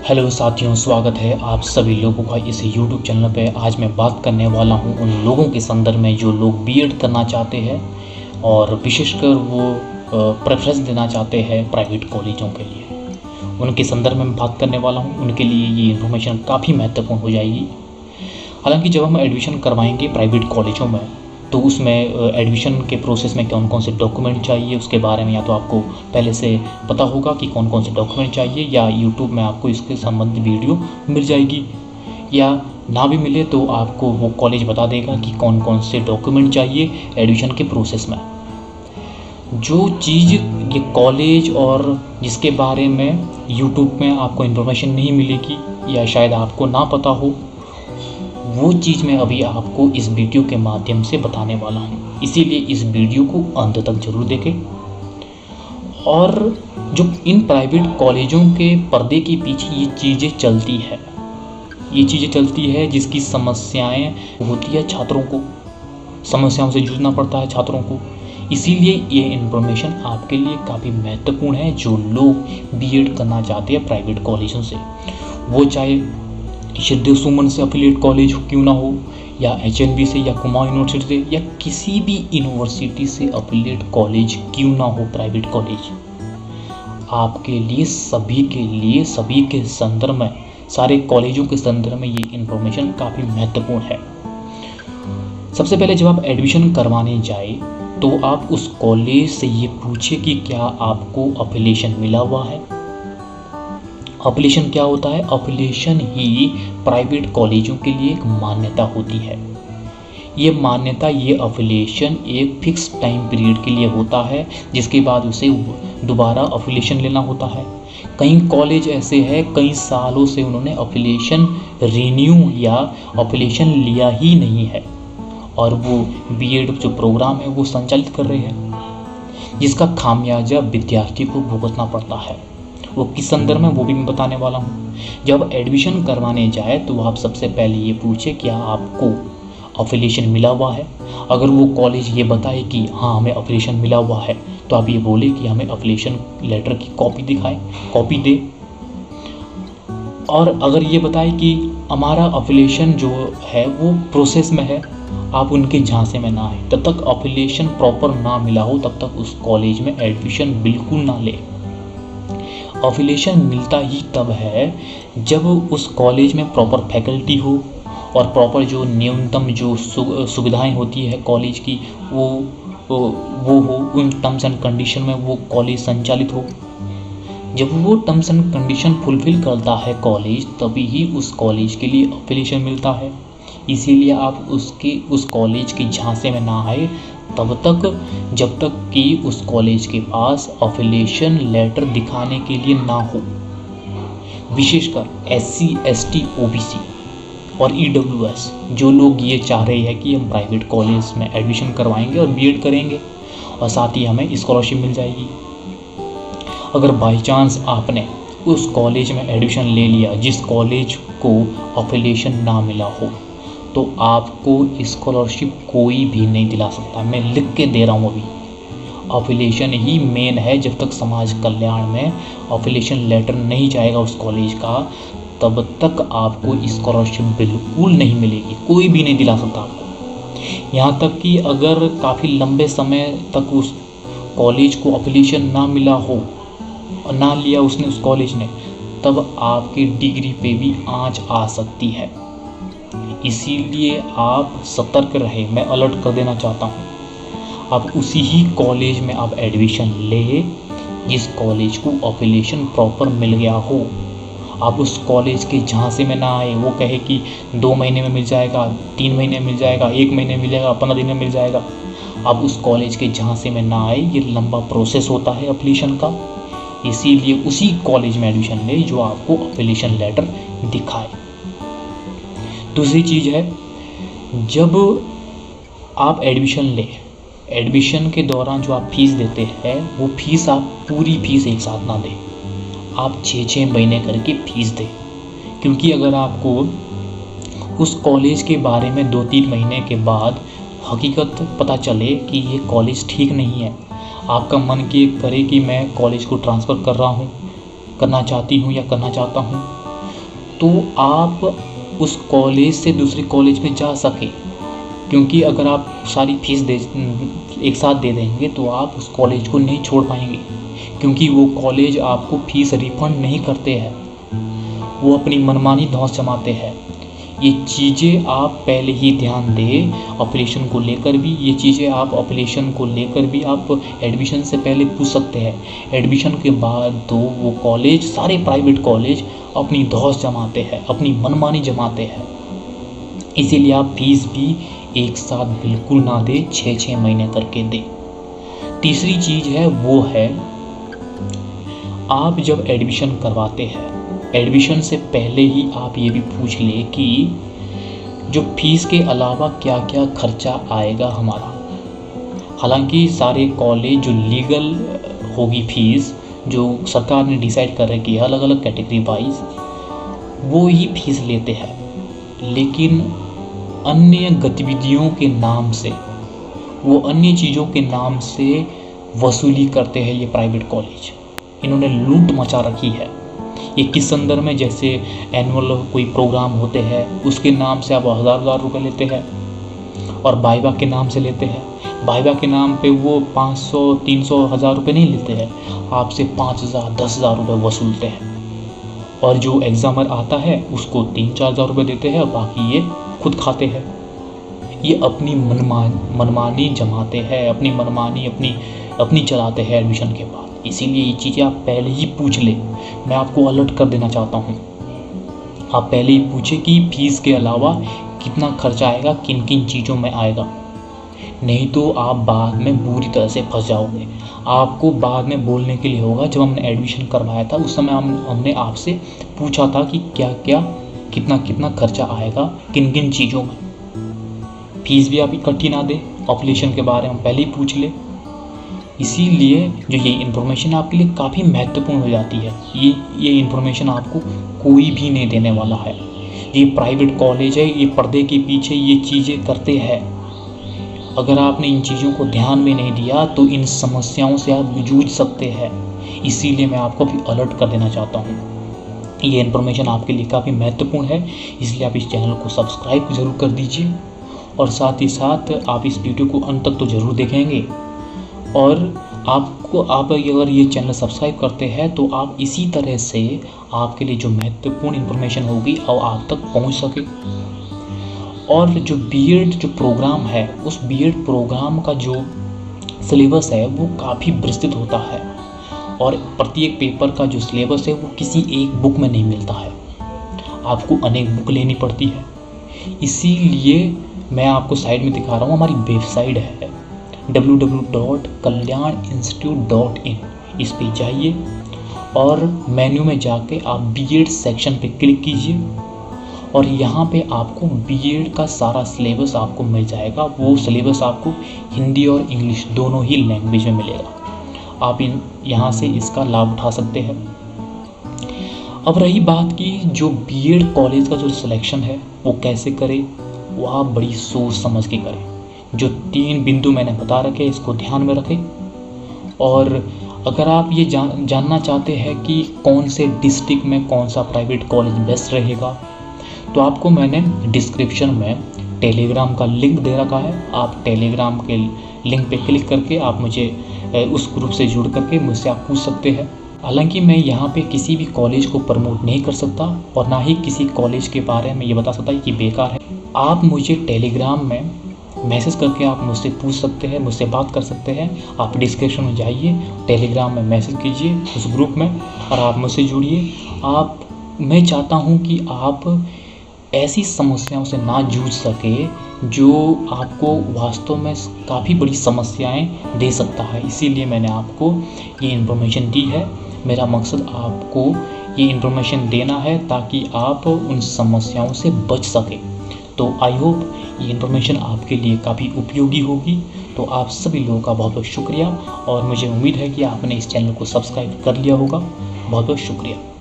Hello साथियों, स्वागत है आप सभी लोगों का इस YouTube चैनल पे। आज मैं बात करने वाला हूँ उन लोगों के संदर्भ में जो लोग बीएड करना चाहते हैं और विशेषकर वो प्रेफरेंस देना चाहते हैं प्राइवेट कॉलेजों के लिए। उनके संदर्भ में बात करने वाला हूँ। उनके लिए ये इन्फॉर्मेशन काफ़ी महत्वपूर्ण हो जाएगी। हालांकि जब हम एडमिशन करवाएंगे प्राइवेट कॉलेजों में तो उसमें एडमिशन के प्रोसेस में कौन कौन से डॉक्यूमेंट चाहिए उसके बारे में या तो आपको पहले से पता होगा कि कौन कौन से डॉक्यूमेंट चाहिए, या यूट्यूब में आपको इसके संबंधित वीडियो मिल जाएगी, या ना भी मिले तो आपको वो कॉलेज बता देगा कि कौन कौन से डॉक्यूमेंट चाहिए एडमिशन के प्रोसेस में। जो चीज़ ये कॉलेज और जिसके बारे में यूट्यूब में आपको इन्फॉर्मेशन नहीं मिलेगी या शायद आपको ना पता हो, वो चीज़ मैं अभी आपको इस वीडियो के माध्यम से बताने वाला हूँ। इसीलिए इस वीडियो को अंत तक जरूर देखें। और जो इन प्राइवेट कॉलेजों के पर्दे के पीछे ये चीज़ें चलती है जिसकी समस्याएं होती है, छात्रों को समस्याओं से जूझना पड़ता है छात्रों को। इसीलिए ये इन्फॉर्मेशन आपके लिए काफ़ी महत्वपूर्ण है जो लोग बीएड करना चाहते हैं प्राइवेट कॉलेजों से। वो चाहे श्रीदेव सुमन से अफिलिएट कॉलेज क्यों ना हो, या एचएनबी से, या कुमाऊं यूनिवर्सिटी से, या किसी भी यूनिवर्सिटी से अफिलिएट कॉलेज क्यों ना हो, प्राइवेट कॉलेज आपके लिए सभी के संदर्भ में, सारे कॉलेजों के संदर्भ में ये इन्फॉर्मेशन काफ़ी महत्वपूर्ण है। सबसे पहले जब आप एडमिशन करवाने जाए तो आप उस कॉलेज से ये पूछे कि क्या आपको अफिलिएशन मिला हुआ है। अफिलिएशन क्या होता है? अफिलिएशन ही प्राइवेट कॉलेजों के लिए एक मान्यता होती है। ये मान्यता, ये अफिलिएशन एक फिक्स टाइम पीरियड के लिए होता है, जिसके बाद उसे दोबारा अफिलिएशन लेना होता है। कई कॉलेज ऐसे हैं कई सालों से उन्होंने अफिलिएशन रिन्यू या अफिलिएशन लिया ही नहीं है और वो बीएड जो प्रोग्राम है वो संचालित कर रहे हैं, जिसका खामियाजा विद्यार्थी को भुगतना पड़ता है। वो किस संदर्भ में वो भी मैं बताने वाला हूँ। जब एडमिशन करवाने जाए तो आप सबसे पहले ये पूछे क्या आपको अफिलिएशन मिला हुआ है। अगर वो कॉलेज ये बताए कि हाँ हमें अफिलिएशन मिला हुआ है तो आप ये बोले कि हमें अफिलिएशन लेटर की कॉपी दिखाएं, कॉपी दे। और अगर ये बताए कि हमारा अफिलिएशन जो है वो प्रोसेस में है, आप उनके झांसे में ना आए। तब तक अफिलिएशन प्रॉपर ना मिला हो तब तक उस कॉलेज में एडमिशन बिल्कुल ना ले। अफिलिएशन मिलता ही तब है जब उस कॉलेज में प्रॉपर फैकल्टी हो और प्रॉपर जो न्यूनतम जो सुविधाएं होती है कॉलेज की वो हो, उन टर्म्स एंड कंडीशन में वो कॉलेज संचालित हो। जब वो टर्म्स एंड कंडीशन फुलफिल करता है कॉलेज तभी ही उस कॉलेज के लिए अफिलिएशन मिलता है। इसीलिए आप उस कॉलेज के झांसे में ना आए तब तक जब तक कि उस कॉलेज के पास अफिलिएशन लेटर दिखाने के लिए ना हो। विशेषकर SC, ST, OBC और EWS जो लोग ये चाह रहे हैं कि हम प्राइवेट कॉलेज में एडमिशन करवाएंगे और बीएड करेंगे और साथ ही हमें स्कॉलरशिप मिल जाएगी। अगर बाई चांस आपने उस कॉलेज में एडमिशन ले लिया जिस कॉलेज को अफिलिएशन ना मिला हो तो आपको स्कॉलरशिप कोई भी नहीं दिला सकता। मैं लिख के दे रहा हूँ अभी। अफिलिएशन ही मेन है। जब तक समाज कल्याण में अफिलिएशन लेटर नहीं जाएगा उस कॉलेज का तब तक आपको स्कॉलरशिप बिल्कुल नहीं मिलेगी, कोई भी नहीं दिला सकता आपको। यहाँ तक कि अगर काफ़ी लंबे समय तक उस कॉलेज को अफिलिएशन ना मिला हो और ना लिया उसने उस कॉलेज ने, तब आपकी डिग्री पे भी आंच आ सकती है। इसीलिए आप सतर्क रहे। मैं अलर्ट कर देना चाहता हूँ। आप उसी ही कॉलेज में आप एडमिशन ले जिस कॉलेज को अफिलिएशन प्रॉपर मिल गया हो। आप उस कॉलेज के झांसे में ना आए। वो कहे कि 2 महीने में मिल जाएगा, 3 महीने में मिल जाएगा, 1 महीने में मिल जाएगा, 15 दिन में मिल जाएगा। आप उस कॉलेज के झांसे में ना आए। ये लंबा प्रोसेस होता है अफिलिएशन का। इसीलिए उसी कॉलेज में एडमिशन ले जो आपको अफिलिएशन लेटर दिखाए। दूसरी चीज़ है, जब आप एडमिशन लें, एडमिशन के दौरान जो आप फीस देते हैं वो फीस आप पूरी फीस एक साथ ना दें। आप 6-6 महीने करके फीस दें, क्योंकि अगर आपको उस कॉलेज के बारे में 2-3 महीने के बाद हकीकत पता चले कि ये कॉलेज ठीक नहीं है, आपका मन की करे कि मैं कॉलेज को ट्रांसफ़र करना चाहती हूँ या करना चाहता हूँ, तो आप उस कॉलेज से दूसरे कॉलेज में जा सके, क्योंकि अगर आप सारी फीस एक साथ दे देंगे तो आप उस कॉलेज को नहीं छोड़ पाएंगे, क्योंकि वो कॉलेज आपको फीस रिफंड नहीं करते हैं, वो अपनी मनमानी धौंस जमाते हैं। ये चीज़ें आप पहले ही ध्यान दें एफिलिएशन को लेकर भी। ये चीज़ें आप एफिलिएशन को लेकर भी आप एडमिशन से पहले पूछ सकते हैं। एडमिशन के बाद तो वो कॉलेज, सारे प्राइवेट कॉलेज अपनी धौंस जमाते हैं, अपनी मनमानी जमाते हैं। इसीलिए आप फीस भी एक साथ बिल्कुल ना दें, 6-6 महीने करके दें। तीसरी चीज़ है वो है, आप जब एडमिशन करवाते हैं, एडमिशन से पहले ही आप ये भी पूछ लें कि जो फीस के अलावा क्या क्या खर्चा आएगा हमारा। हालांकि सारे कॉलेज जो लीगल होगी फीस, जो सरकार ने डिसाइड कर रखी है अलग अलग कैटेगरी वाइज, वो ही फीस लेते हैं, लेकिन अन्य गतिविधियों के नाम से, वो अन्य चीज़ों के नाम से वसूली करते हैं ये प्राइवेट कॉलेज। इन्होंने लूट मचा रखी है। ये किस संदर्भ में, जैसे एनुअल कोई प्रोग्राम होते हैं उसके नाम से आप हज़ार रुपए लेते हैं, और वाइवा के नाम से लेते हैं। वाइवा के नाम पे वो 500, 300, 1000 रुपये नहीं लेते हैं, आपसे 5000, 10,000 रुपये वसूलते हैं। और जो एग्ज़ामर आता है उसको 3-4 हज़ार रुपये देते हैं, और बाकी ये खुद खाते हैं। ये अपनी मनमानी जमाते हैं, अपनी मनमानी अपनी चलाते हैं एडमिशन के बाद। इसीलिए ये चीज़ें आप पहले ही पूछ लें। मैं आपको अलर्ट कर देना चाहता हूँ, आप पहले ही पूछें कि फ़ीस के अलावा कितना खर्चा आएगा, किन किन चीज़ों में आएगा। नहीं तो आप बाद में बुरी तरह से फंस जाओगे। आपको बाद में बोलने के लिए होगा, जब हमने एडमिशन करवाया था उस समय हमने आपसे पूछा था कि क्या क्या कितना खर्चा आएगा, किन किन चीज़ों में। फीस भी आप इकट्ठी ना दें, एफिलिएशन के बारे में पहले ही पूछ ले। इसीलिए जो ये इन्फॉर्मेशन आपके लिए काफ़ी महत्वपूर्ण हो जाती है। ये इन्फॉर्मेशन आपको कोई भी नहीं देने वाला है। ये प्राइवेट कॉलेज है, ये पर्दे के पीछे ये चीज़ें करते हैं। अगर आपने इन चीज़ों को ध्यान में नहीं दिया तो इन समस्याओं से आप जूझ सकते हैं। इसीलिए मैं आपको भी अलर्ट कर देना चाहता हूँ। ये इन्फॉर्मेशन आपके लिए काफ़ी महत्वपूर्ण है, इसलिए आप इस चैनल को सब्सक्राइब ज़रूर कर दीजिए, और साथ ही साथ आप इस वीडियो को अंत तक तो ज़रूर देखेंगे। और आप अगर ये चैनल सब्सक्राइब करते हैं तो आप इसी तरह से आपके लिए जो महत्वपूर्ण इन्फॉर्मेशन होगी और आप तक पहुंच सके। और जो बीएड जो प्रोग्राम है, उस बीएड प्रोग्राम का जो सिलेबस है वो काफ़ी विस्तृत होता है, और प्रत्येक पेपर का जो सिलेबस है वो किसी एक बुक में नहीं मिलता है, आपको अनेक बुक लेनी पड़ती है। इसीलिए मैं आपको साइड में दिखा रहा हूँ, हमारी वेबसाइट है www.kalyaninstitute.in। इस पे जाइए और मेन्यू में जाके आप बीएड सेक्शन पे क्लिक कीजिए, और यहाँ पे आपको बीएड का सारा सिलेबस आपको मिल जाएगा। वो सिलेबस आपको हिंदी और इंग्लिश दोनों ही लैंग्वेज में मिलेगा। आप यहाँ से इसका लाभ उठा सकते हैं। अब रही बात की जो बीएड कॉलेज का जो सिलेक्शन है वो कैसे करें, वो आप बड़ी सोच समझ के करें। जो 3 बिंदु मैंने बता रखे इसको ध्यान में रखें। और अगर आप ये जानना चाहते हैं कि कौन से डिस्ट्रिक्ट में कौन सा प्राइवेट कॉलेज बेस्ट रहेगा, तो आपको मैंने डिस्क्रिप्शन में टेलीग्राम का लिंक दे रखा है। आप टेलीग्राम के लिंक पे क्लिक करके आप मुझे उस ग्रुप से जुड़ करके मुझसे आप पूछ सकते हैं। हालांकि मैं यहाँ पे किसी भी कॉलेज को प्रमोट नहीं कर सकता, और ना ही किसी कॉलेज के बारे में ये बता सकता कि बेकार है। आप मुझे टेलीग्राम में मैसेज करके आप मुझसे पूछ सकते हैं, मुझसे बात कर सकते हैं। आप डिस्क्रिप्शन में जाइए, टेलीग्राम में मैसेज कीजिए उस ग्रुप में, और आप मुझसे जुड़िए। मैं चाहता हूँ कि आप ऐसी समस्याओं से ना जूझ सके जो आपको वास्तव में काफ़ी बड़ी समस्याएं दे सकता है। इसीलिए मैंने आपको ये इन्फॉर्मेशन दी है। मेरा मकसद आपको ये इन्फॉर्मेशन देना है ताकि आप उन समस्याओं से बच सकें। तो आई होप ये इन्फॉर्मेशन आपके लिए काफ़ी उपयोगी होगी। तो आप सभी लोगों का बहुत बहुत शुक्रिया, और मुझे उम्मीद है कि आपने इस चैनल को सब्सक्राइब कर लिया होगा। बहुत बहुत शुक्रिया।